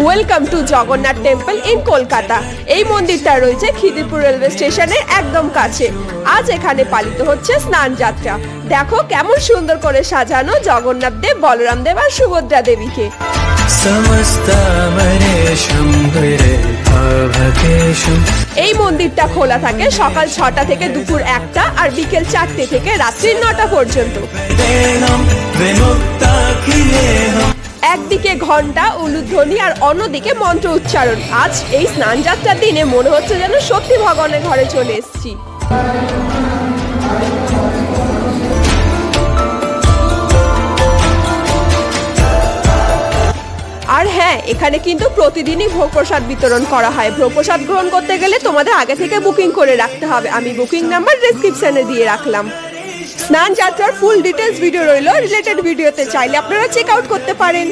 Welcome to Jagannath temple in Kolkata. এই মন্দিরটা রয়েছে খিদিরপুর রেলওয়ে স্টেশনের একদম কাছে। আজ এখানে পালিত হচ্ছে স্নান যাত্রা। দেখো কেমন সুন্দর করে সাজানো জগন্নাথ দেব, বলরাম দেব আর সুভদ্রা দেবীকে। এই মন্দিরটা খোলা থাকে সকাল 6টা থেকে দুপুর 1টা আর বিকেল 4টে থেকে রাত্রি 9টা পর্যন্ত। একদিকে ঘন্টা, উলুধ্বনি আর অন্যদিকে মন্ত্র উচ্চারণ। আজ এই স্নান যাত্রার দিনে মনে হচ্ছে যেন সত্যি ভগবানের ঘরে চলে এসেছি। আর হ্যাঁ, এখানে কিন্তু প্রতিদিনই ভোগ প্রসাদ বিতরণ করা হয়। ভোগ প্রসাদ গ্রহণ করতে গেলে তোমাদের আগে থেকে বুকিং করে রাখতে হবে। আমি বুকিং নাম্বার ডেসক্রিপশনে দিয়ে রাখলাম। স্নান যাত্রার ফুল ডিটেলস ভিডিও রইল রিলেটেড ভিডিওতে, চাইলে আপনারা চেক আউট করতে পারেন।